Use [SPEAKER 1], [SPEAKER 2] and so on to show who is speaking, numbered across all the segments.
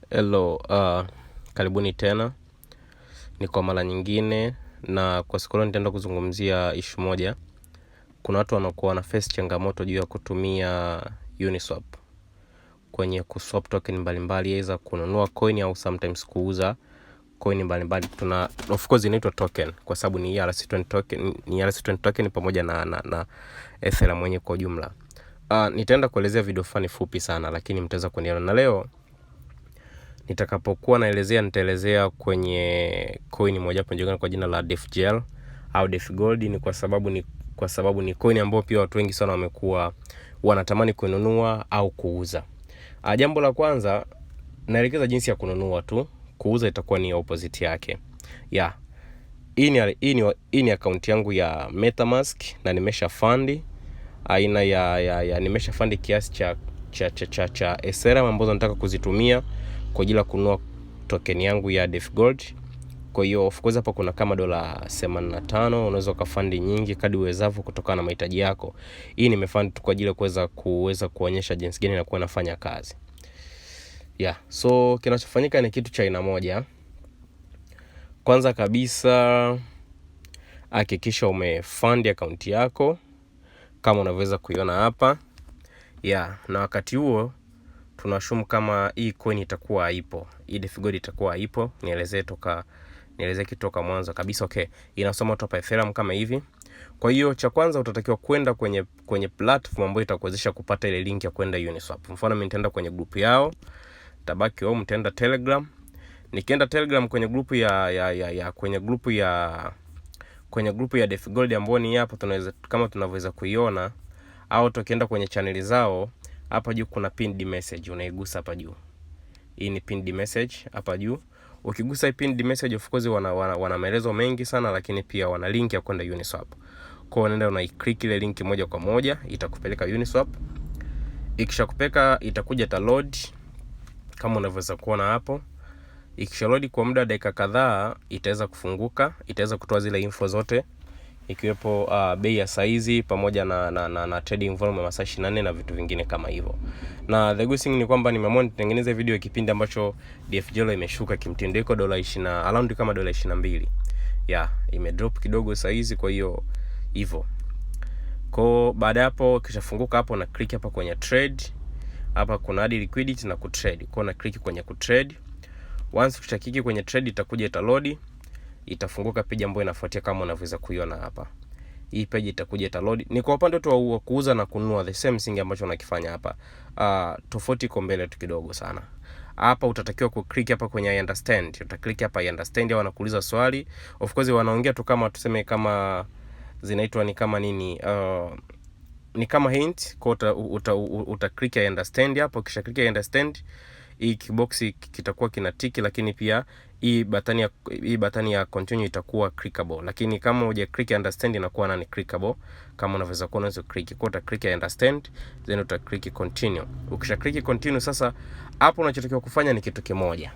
[SPEAKER 1] Hello, karibuni tena. Ni kwa mara nyingine, na kwa siku leo nitaenda kuzungumzia issue moja. Kuna watu wanakuwa na face changamoto juu ya kutumia Uniswap kwenye kuswap token mbalimbali, aidha kununua coin au sometimes kuuza coin mbalimbali. Of course inaitwa token kwa sababu ni ERC20 token, ni ERC20 token pamoja na Ethereum mwenye kwa jumla. Nitaenda kuelezea video fani fupi sana, lakini mtaweza kuniona. Na leo nitakapokuwa nitaelezea kwenye coin moja hapo inajulikana kwa jina la DFGL au DFGold. Ni kwa sababu ni coin ambayo pia watu wengi sana wamekuwa wanatamani kununua au kuuza. Jambo la kwanza naelekeza jinsi ya kununua tu, kuuza itakuwa ni opposite yake. Hii ni account yangu ya MetaMask na nimesha fund aina ya nimesha fund kiasi cha Ethereum ambazo nataka kuzitumia kwa ajili ya kununua token yangu ya DFGold. Kwa hiyo of course hapa kuna kama $85, unaweza kufund nyingi kadri uwezavyo kutokana na mahitaji yako. Hii nimefund tu kwa ajili ya kuweza kuonyesha jinsi gani inakuwa inafanya kazi. So kinachofanyika ni kitu cha aina moja. Kwanza kabisa hakikisha umefund account yako kama unaweza kuiona hapa. Na wakati huo tunashumu kama hii coin itakuwa haipo, hii DFGold itakuwa haipo. Nielezee kitoka mwanzo kabisa. Okay, inasoma tu hapa Ethereum kama hivi. Kwa hiyo cha kwanza utatakiwa kwenda kwenye platform ambayo itakuwezesha kupata ile link ya kwenda Uniswap. Mfano mimi nitaenda kwenye group yao, tabaki wao mtaenda Telegram. Nikienda Telegram kwenye group ya DFGold ambayo ni hapo kama tunavyoweza kuiona, au tukienda kwenye channel zao hapa juu kuna pinned message, unaigusa hapa juu. Hii ni pinned message hapa juu. Ukigusa pinned message of course wana maelezo mengi sana, lakini pia wana link ya kwenda Uniswap. Kwa hiyo unaenda unaiclick ile link moja kwa moja, itakupeleka Uniswap. Ikishakupeka itakuja ta load kama unavyoweza kuona hapo. Ikisha load kwa muda dakika kadhaa itaweza kufunguka, itaweza kutoa zile info zote ikiwepo bei ya saizi pamoja na trading volume masaa 24 na vitu vingine kama hivyo. Na the good thing ni kwamba nimeamua nitengeneze video ya kipindi ambacho DFGL imeshuka kimtindo, iko around kama $22. Imedrop kidogo saizi, kwa hiyo hivyo. Kwa baada hapo kishafunguka hapo na click hapa kwenye trade. Hapa kuna add liquidity na kutrade. Kwa na click kwenye kutrade. Once ukishakiki kwenye trade itakuja itaload. Itafunguka page ambayo inafuatia kama unavyoweza kuiona hapa. Hii page itakuja itaload. Ni kwa upande tu wa kuuza na kununua, the same thing ambacho unakifanya hapa. Tofauti iko mbele tu kidogo sana. Hapa utatakiwa ku-click hapa kwenye I understand. Uta-click hapa I understand, au wanakuuliza swali. Of course wanaongea tu kama tuseme kama zinaitwa ni kama nini, ni kama hint. Kwa uta-click I understand hapo. Kisha click I understand, hii kibox kitakuwa kinatiki, lakini pia hii button ya continue itakuwa clickable, lakini kama huja click understand inakuwa non clickable kama unaweza kuona hizo click. Kwa uta click understand then uta click continue. Ukisha click continue, sasa hapo unachotakiwa kufanya ni kitu kimoja.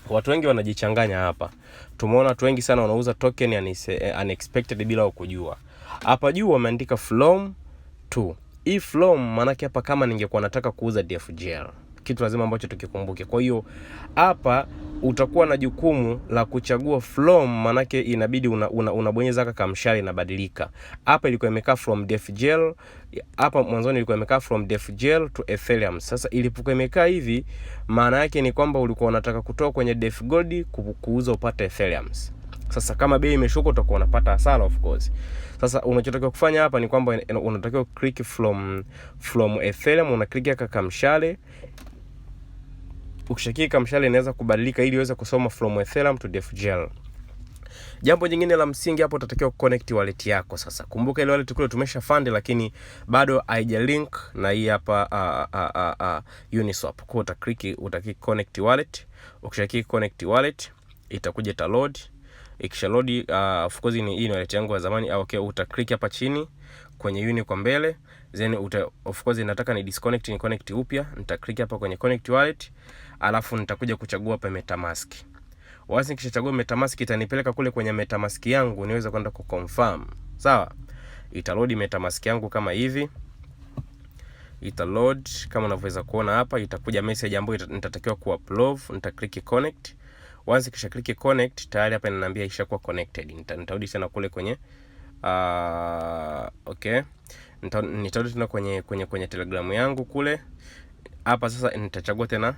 [SPEAKER 1] Watu wengi wanajichanganya hapa. Tumeona watu wengi sana wanauza token unexpected bila kujua. Hapa juu wameandika from to. Hii from maana yake hapa kama ningekuwa nataka kuuza DFGL, kitu lazima ambacho tukikumbuke. Kwa hiyo hapa utakuwa na jukumu la kuchagua from, manake inabidi unabonyeza kama mshale inabadilika. Hapa ilikuwa imekaa from DFGL, hapa mwanzoni ilikuwa imekaa from DFGL to Ethereum. Sasa ilipokuwa imekaa hivi, maana yake ni kwamba ulikuwa unataka kutoa kwenye DFGold kuuza upate Ethereum. Sasa kama bei imeshuka utakuwa unapata hasara of course. Sasa unachotakiwa kufanya hapa ni kwamba unatakiwa click from Ethereum, una click kama mshale. Ukishakika mshale inaweza kubadilika ili uweze kusoma from Ethereum to DFGL. Jambo jingine la msingi hapo, utatakiwa connect wallet yako. Sasa kumbuka ile wallet kule tumesha fund, lakini bado haija link na hii hapa Uniswap. Kwa utaklik connect wallet. Ukishakika connect wallet itakuja ta load. Ikisha load, of course hii ni wallet yangu ya zamani. Okay, utaklik hapa chini kwenye Uni kwa mbele, then of course nataka ni disconnect, ni connect upya. Nitaklik hapa kwenye connect wallet, alafu nitakuja kuchagua hapa MetaMask. Once nikishachagua MetaMask itanipeleka kule kwenye MetaMask yangu niweze kwenda ku confirm. Sawa? Itaload MetaMask yangu kama hivi. ita load. Kama unavyoweza kuona hapa, itakuja message ambayo nitatakiwa ku-upload. Nita click connect. Once kisha click connect, tayari hapa inaniambia ishakuwa connected. Nitarudi tena kule kwenye okay, nitarudi tena kwenye Telegram yangu kule. Hapa sasa nitachagua tena,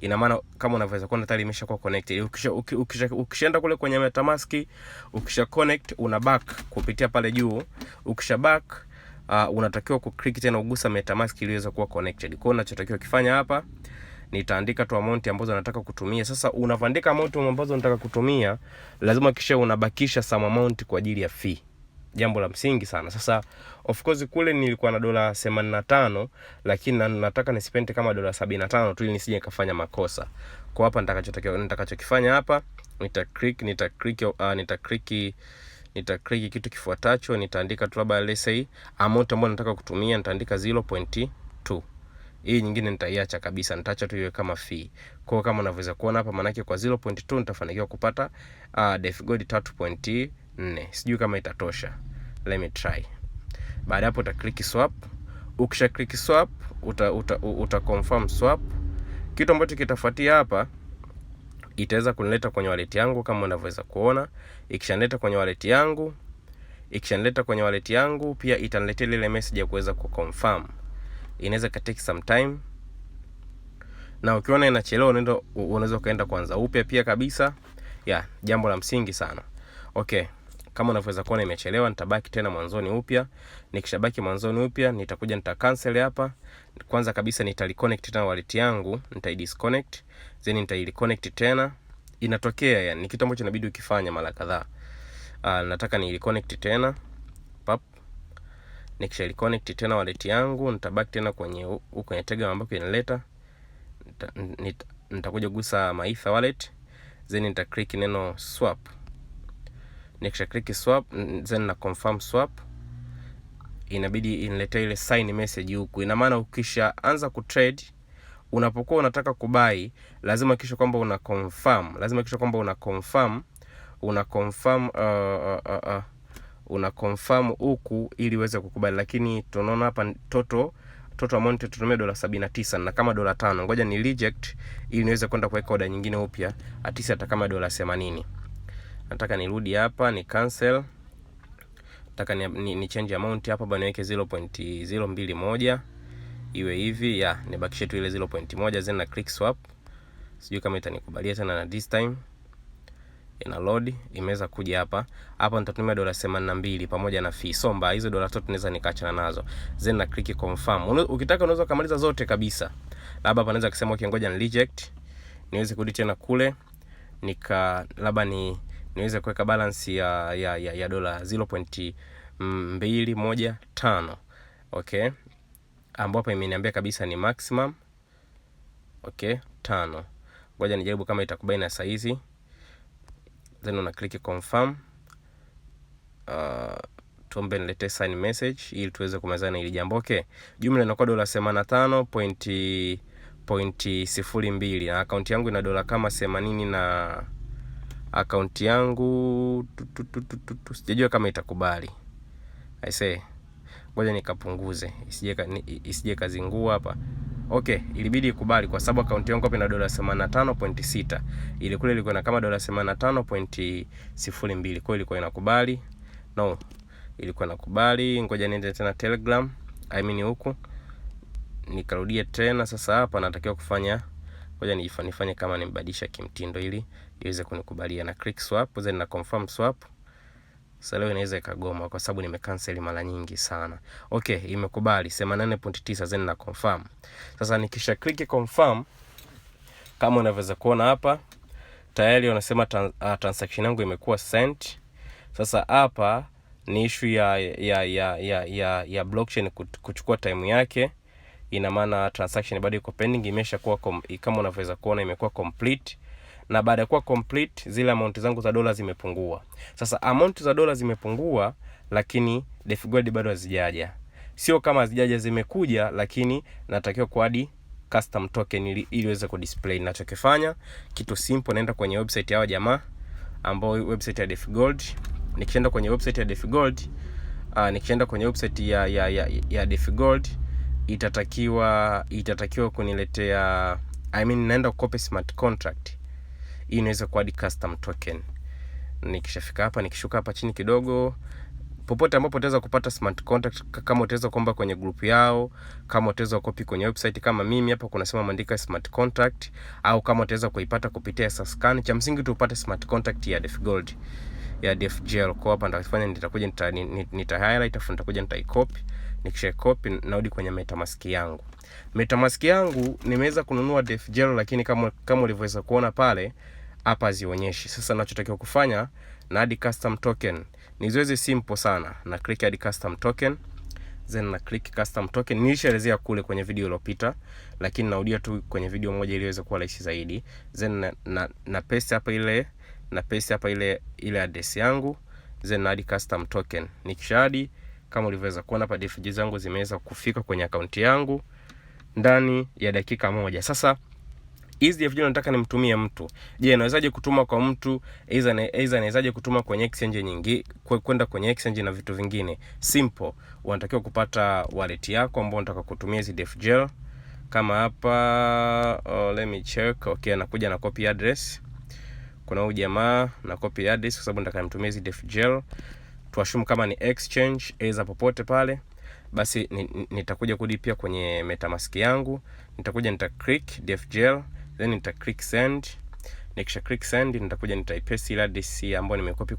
[SPEAKER 1] ina maana kama unaweza kuona tayari imeshakuwa connected. Ukishaenda kule kwenye MetaMask, ukisha connect una back kupitia pale juu. Ukisha back unatakiwa ku-click tena ugusa MetaMask ili iweze kuwa connected. Kwa hiyo unachotakiwa kufanya hapa, nitaandika tu amount ambazo nataka kutumia. Sasa unavyoandika amount ambazo nataka kutumia, lazima kisha unabakisha some amount kwa ajili ya fee. Jambo la msingi sana. Sasa of course kule nilikuwa na $85, lakini nataka nispend kama $75 tu ili nisije nikafanya makosa. Kwa hapa nitakachokifanya hapa, nita click kitu kifuatacho. Nitaandika tu labda let's say amount ambayo nataka kutumia, nitaandika 0.2. Hii nyingine nitaiacha kabisa, nitaacha tu iwe kama fee. Kwa kama unaweza kuona hapa, manake kwa 0.2 nitafanikiwa kupata DFGL 3.4. Sijui kama itatosha. Let me try. Baada hapo uta click swap. Ukisha click swap, uta confirm swap. Kitu ambacho kitafuatia hapa, itaweza kunileta kwenye wallet yangu kama unavyoweza kuona. Ikishanileta kwenye wallet yangu, pia itaniletea ile message ya kuweza kuconfirm. Inaweza take some time, na ukiona inachelewa unaweza kaenda kwanza upya pia kabisa. Jambo la msingi sana. Okay, kama unavyoweza kuona imechelewa, nitabaki tena mwanzoni upya. Nikishabaki mwanzoni upya, nitakuja cancel hapa. Kwanza kabisa nitaliconnect tena wallet yangu, nitaidisconnect, then nitaireconnect tena. Inatokea yani, ni kitu ambacho inabidi ukifanya mara kadhaa. Nataka nireconnect tena. Nikisha reconnect tena wallet yangu, nitabaki tena kwenye Telegram ambako inaleta. Nitakuja gusa my Ether wallet, then nita click neno swap. Nikisha click swap, then na confirm swap. Inabidi inilete ile sign message huku. Ina maana ukisha anza kutrade, unapokuwa unataka kubuy, lazima kisha kwamba una confirm huku ili uweze kukubali. Lakini tunaona hapa total amount tutumia $79 na kama $5. Ngoja ni reject ili niweze kwenda kuweka order nyingine upya, atisi hata kama $80. Nataka nirudi hapa ni cancel. Nataka ni change amount hapa bwana, niweke 0.021 iwe hivi, nibakishe tu ile 0.1, then na click swap. Sijui kama itanikubalia tena, na this time ina load. Imeweza kuja hapa nitatumia $82 pamoja na fee. Somba hizo $3 tunaweza nikaachana nazo, then na click confirm. Ukitaka unaweza kumaliza zote kabisa. Labda hapa naweza kusema okay, ngoja ni reject, niweze kurudi tena kule, labda niweze kuweka balance ya $0.215. Okay, ambapo imeniambia kabisa ni maximum. Okay, 5. Ngoja nijaribu kama itakubali na saizi, then una click confirm. Tuombe nilete sign message ili tuweze kumalizana ili jambo. Okay, jumla inakuwa $85.02 na account yangu ina dola kama 80, na account yangu sijajua kama itakubali. I say ngoja nikapunguze isije kazingua hapa. Okay, ilibidi ikubali kwa sababu account yangu hapa ina $85.6. Ile kule ilikuwa na kama $85.02. Kwa hiyo ilikuwa inakubali. No, ilikuwa inakubali. Ngoja niende tena Telegram, huku nikarudia tena. Sasa hapa natakiwa kufanya, ngoja nifanye kama nimbadilisha kimtindo ili iweze kunikubalia, na click swap, then na confirm swap. Sasa leo inaweza ikagoma kwa sababu nimecancel mara nyingi sana. Okay, imekubali 88.9, then na confirm. Sasa nikisha click confirm, kama unaweza kuona hapa tayari wanasema transaction yangu imekuwa sent. Sasa hapa ni issue ya blockchain kuchukua time yake. Ina maana transaction bado iko pending, imeshakuwa kama unaweza kuona imekuwa complete. Na baada ya kuwa complete, zile amount zangu za dola zimepungua. Sasa amount za dola zimepungua, lakini DFGL bado hazijaja. Sio kama hazijaja, zimekuja, lakini natakiwa kuadi custom token ili iweze kudisplay. Ninachokifanya kitu simple, naenda kwenye website ya jamaa ambao website ya DFGL. Nikienda kwenye website ya DFGL, nikienda kwenye website ya DFGL, itatakiwa kuniletea, naenda kukopi smart contract hii inaweza kuwa custom token. Nikishafika hapa, nikishuka hapa chini kidogo, popote ambapo utaweza kupata smart contract, kama utaweza kuomba kwenye group yao, kama utaweza copy kwenye website kama mimi hapa kuna sema maandika smart contract, au kama utaweza kuipata kupitia scan, cha msingi tu upate smart contract ya DFGold ya DFGL. Kwa hapa nitafanya, nitakuja nita highlight, afu nitakuja nitaicopy. Nikisha copy narudi kwenye MetaMask yangu. MetaMask yangu nimeweza kununua DFGL, lakini kama ulivyoweza kuona pale hapa hazionyeshi. Sasa ninachotakiwa kufanya na add custom token. Ni zoezi simple sana. Na click add custom token, then na click custom token. Nilishaelezea kule kwenye video iliyopita, lakini narudia tu kwenye video moja ili iweze kuwa rahisi zaidi. Then na paste hapa ile address yangu, then na add custom token. Nikisha add, kama ulivyoweza kuona hapa DFG zangu zimeweza kufika kwenye akaunti yangu ndani ya dakika moja. Sasa hizi DFG nataka nimtumie mtu. Je, nawezaje kutuma kwa mtu? Aidha nawezaje kutuma kwenye exchange nyingi, kwenda kwenye exchange na vitu vingine? Simple. Unatakiwa kupata wallet yako ambayo unataka kutumia hizi DFG. Kama hapa, let me check. Okay, nakuja na copy address. Kuna huyu jamaa na copy address kwa sababu nataka nimtumie hizi DFG. Tuashumu kama ni exchange, aidha popote pale. Basi nitakuja kulipia kwenye MetaMask yangu. Nita click DFG, then nita click send. Nikisha click send, nitakuja nitaipaste ile address ambayo nimekopi